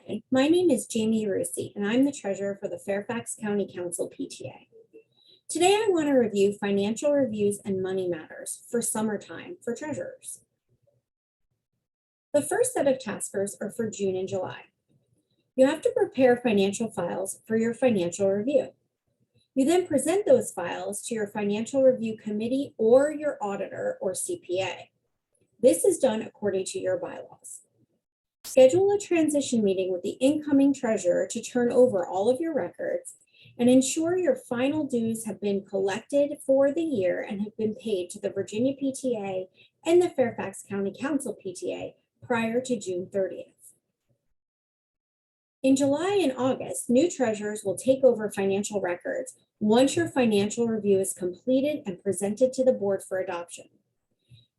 Hi, my name is Jamie Rusi, and I'm the treasurer for the Fairfax County Council PTA. Today, I want to review financial reviews and money matters for summertime for treasurers. The first set of taskers are for June and July. You have to prepare financial files for your financial review. You then present those files to your financial review committee or your auditor or CPA. This is done according to your bylaws. Schedule a transition meeting with the incoming treasurer to turn over all of your records and ensure your final dues have been collected for the year and have been paid to the Virginia PTA and the Fairfax County Council PTA prior to June 30th. In July and August, new treasurers will take over financial records once your financial review is completed and presented to the board for adoption.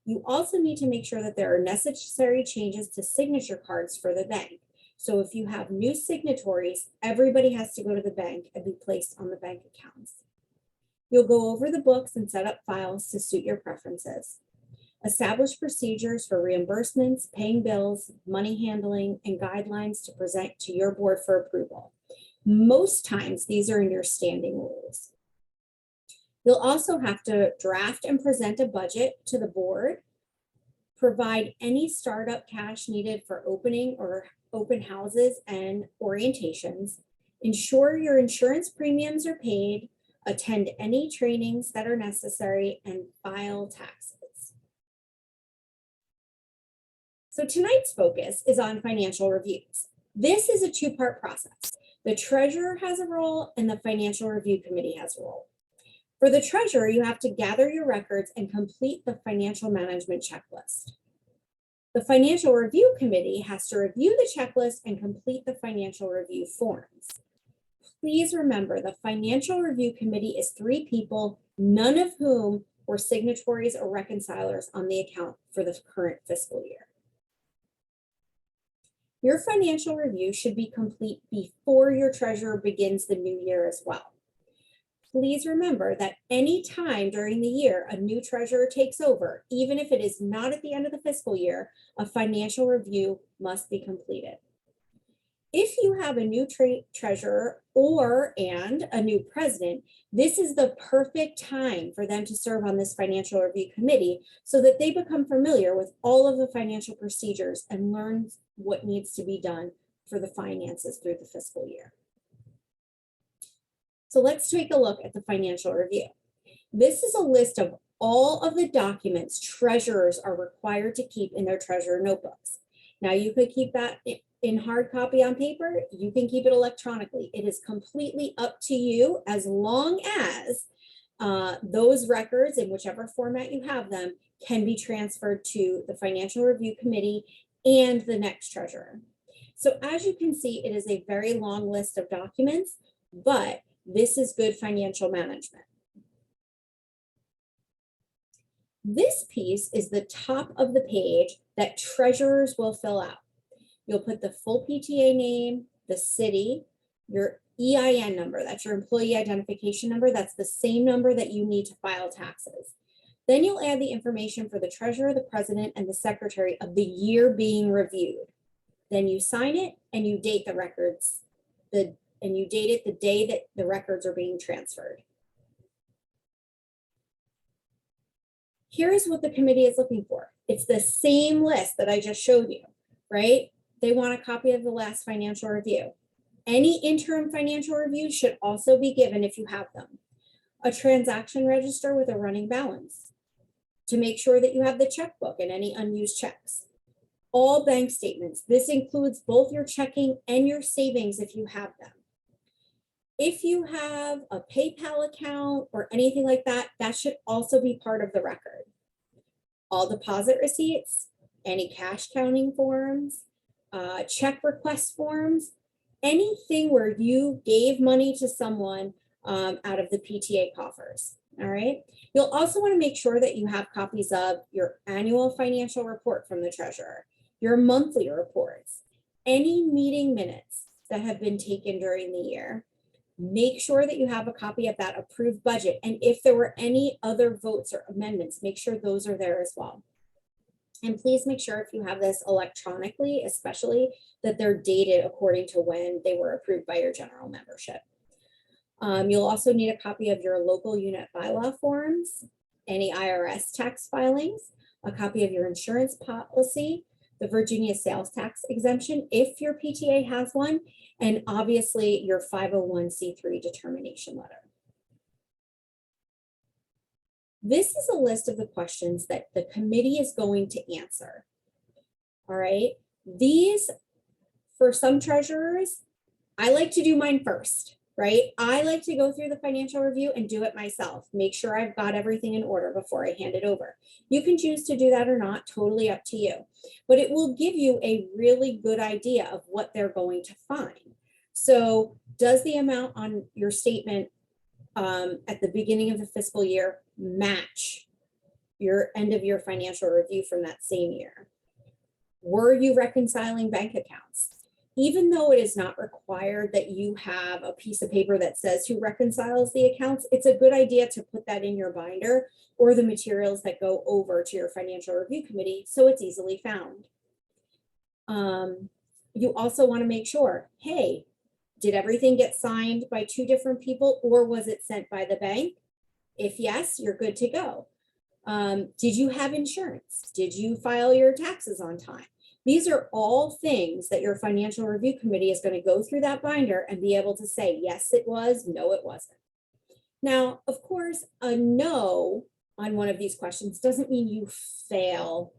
You also need to make sure that there are necessary changes to signature cards for the bank. So if you have new signatories, everybody has to go to the bank and be placed on the bank accounts. You'll go over the books and set up files to suit your preferences. Establish procedures for reimbursements, paying bills, money handling, and guidelines to present to your board for approval. Most times, these are in your standing rules. You'll also have to draft and present a budget to the board, provide any startup cash needed for opening or open houses and orientations, ensure your insurance premiums are paid, attend any trainings that are necessary, and file taxes. So tonight's focus is on financial reviews. This is a two-part process. The treasurer has a role and the financial review committee has a role. For the treasurer, you have to gather your records and complete the financial management checklist. The financial review committee has to review the checklist and complete the financial review forms. Please remember, the financial review committee is 3 people, none of whom were signatories or reconcilers on the account for the current fiscal year. Your financial review should be complete before your treasurer begins the new year as well. Please remember that any time during the year a new treasurer takes over, even if it is not at the end of the fiscal year, a financial review must be completed. If you have a new treasurer and a new president, this is the perfect time for them to serve on this financial review committee so that they become familiar with all of the financial procedures and learn what needs to be done for the finances through the fiscal year. So let's take a look at the financial review. This is a list of all of the documents treasurers are required to keep in their treasurer notebooks. Now you could keep that in hard copy on paper, you can keep it electronically. It is completely up to you as long as those records, in whichever format you have them, can be transferred to the financial review committee and the next treasurer. So as you can see, it is a very long list of documents, but this is good financial management. This piece is the top of the page that treasurers will fill out. You'll put the full PTA name, the city, your EIN number, that's your employee identification number. That's the same number that you need to file taxes. Then you'll add the information for the treasurer, the president, and the secretary of the year being reviewed. Then you sign it and you date the records, and you date it the day that the records are being transferred. Here's what the committee is looking for. It's the same list that I just showed you, right? They want a copy of the last financial review. Any interim financial reviews should also be given if you have them. A transaction register with a running balance to make sure that you have the checkbook and any unused checks. All bank statements. This includes both your checking and your savings if you have them. If you have a PayPal account or anything like that, that should also be part of the record. All deposit receipts, any cash counting forms, check request forms, anything where you gave money to someone out of the PTA coffers, all right? You'll also want to make sure that you have copies of your annual financial report from the treasurer, your monthly reports, any meeting minutes that have been taken during the year. Make sure that you have a copy of that approved budget. And if there were any other votes or amendments, make sure those are there as well. And please make sure if you have this electronically, especially, that they're dated according to when they were approved by your general membership. You'll also need a copy of your local unit bylaw forms, any IRS tax filings, a copy of your insurance policy, the Virginia sales tax exemption, if your PTA has one, and obviously your 501c3 determination letter. This is a list of the questions that the committee is going to answer. All right. These, for some treasurers, I like to do mine first, right? I like to go through the financial review and do it myself. Make sure I've got everything in order before I hand it over. You can choose to do that or not, totally up to you. But it will give you a really good idea of what they're going to find. So does the amount on your statement at the beginning of the fiscal year match your end of year financial review from that same year? Were you reconciling bank accounts? Even though it is not required that you have a piece of paper that says who reconciles the accounts, it's a good idea to put that in your binder or the materials that go over to your financial review committee so it's easily found. You also want to make sure, hey, did everything get signed by 2 different people or was it sent by the bank? If yes, you're good to go. Did you have insurance? Did you file your taxes on time? These are all things that your financial review committee is going to go through that binder and be able to say, yes, it was, no, it wasn't. Now, of course, a no on one of these questions doesn't mean you fail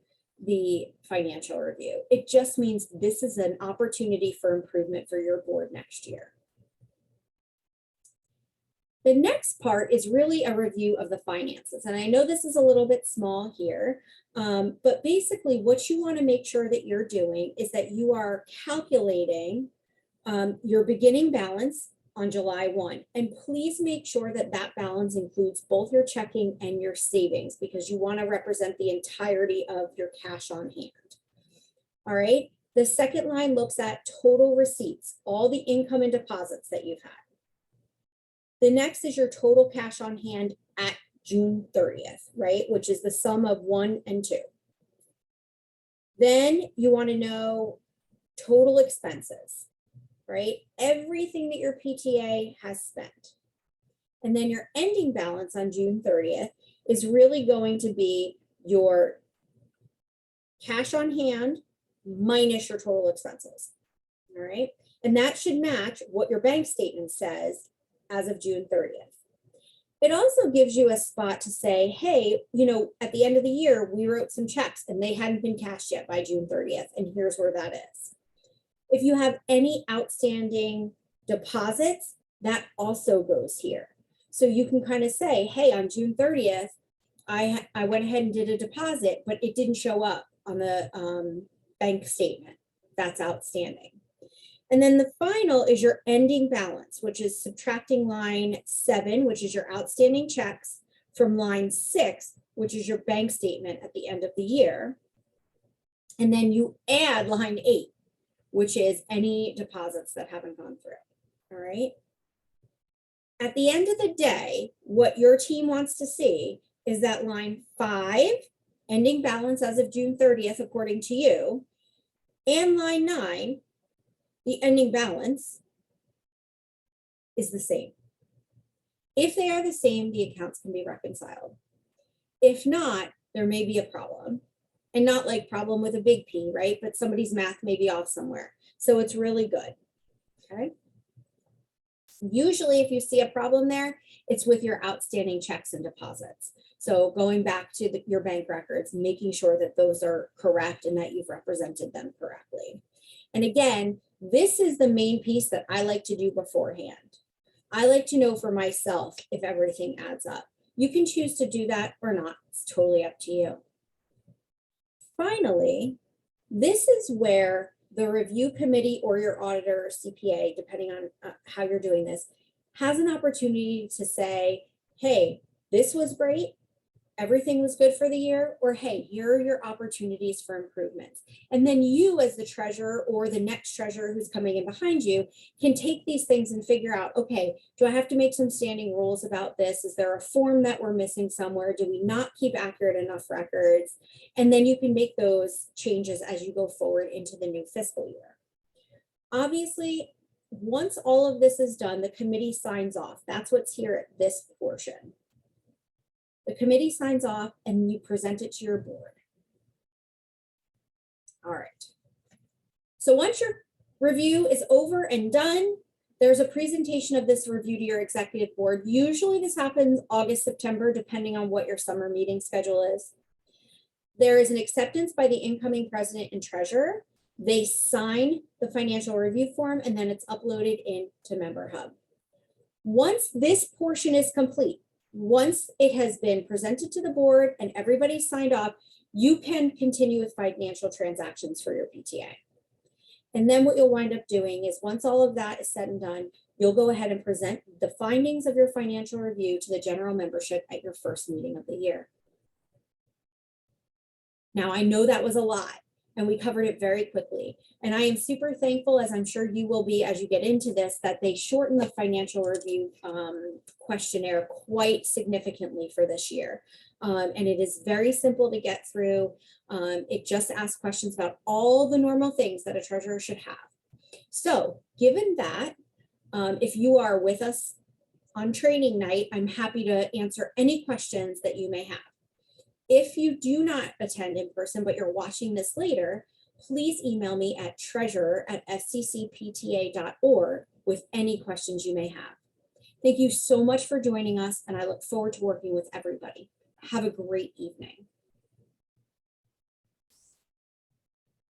the financial review. It just means this is an opportunity for improvement for your board next year. The next part is really a review of the finances. And I know this is a little bit small here, but basically what you want to make sure that you're doing is that you are calculating your beginning balance on July 1. And please make sure that that balance includes both your checking and your savings because you want to represent the entirety of your cash on hand. All right. The second line looks at total receipts, all the income and deposits that you've had. The next is your total cash on hand at June 30th, right? Which is the sum of 1 and 2. Then you want to know total expenses, right? Everything that your PTA has spent. And then your ending balance on June 30th is really going to be your cash on hand minus your total expenses, all right? And that should match what your bank statement says as of June 30th. It also gives you a spot to say, hey, you know, at the end of the year, we wrote some checks and they hadn't been cashed yet by June 30th. And here's where that is. If you have any outstanding deposits, that also goes here. So you can kind of say, hey, on June 30th, I went ahead and did a deposit, but it didn't show up on the bank statement. That's outstanding. And then the final is your ending balance, which is subtracting line 7, which is your outstanding checks, from line 6, which is your bank statement at the end of the year. And then you add line 8, which is any deposits that haven't gone through. All right. At the end of the day, what your team wants to see is that line 5, ending balance as of June 30th, according to you, and line 9, the ending balance, is the same. If they are the same, the accounts can be reconciled. If not, there may be a problem. And not like problem with a big P, right? But somebody's math may be off somewhere. So it's really good, okay? Usually if you see a problem there, it's with your outstanding checks and deposits. So going back to your bank records, making sure that those are correct and that you've represented them correctly. And again, this is the main piece that I like to do beforehand. I like to know for myself if everything adds up. You can choose to do that or not. It's totally up to you. Finally, this is where the review committee or your auditor or CPA, depending on how you're doing this, has an opportunity to say, hey, this was great, everything was good for the year, or hey, here are your opportunities for improvements. And then you as the treasurer or the next treasurer who's coming in behind you can take these things and figure out, okay, do I have to make some standing rules about this? Is there a form that we're missing somewhere? Do we not keep accurate enough records? And then you can make those changes as you go forward into the new fiscal year. Obviously, once all of this is done, the committee signs off. That's what's here at this portion. The committee signs off and you present it to your board. All right. So once your review is over and done, there's a presentation of this review to your executive board. Usually this happens August, September, depending on what your summer meeting schedule is. There is an acceptance by the incoming president and treasurer. They sign the financial review form and then it's uploaded into Member Hub. Once this portion is complete, once it has been presented to the board and everybody's signed off, you can continue with financial transactions for your PTA. And then what you'll wind up doing is once all of that is said and done, you'll go ahead and present the findings of your financial review to the general membership at your first meeting of the year. Now, I know that was a lot and we covered it very quickly. And I am super thankful, as I'm sure you will be as you get into this, that they shortened the financial review questionnaire quite significantly for this year. And it is very simple to get through. It just asks questions about all the normal things that a treasurer should have. So given that, if you are with us on training night, I'm happy to answer any questions that you may have. If you do not attend in person, but you're watching this later, please email me at treasurer@sccpta.org with any questions you may have. Thank you so much for joining us, and I look forward to working with everybody. Have a great evening.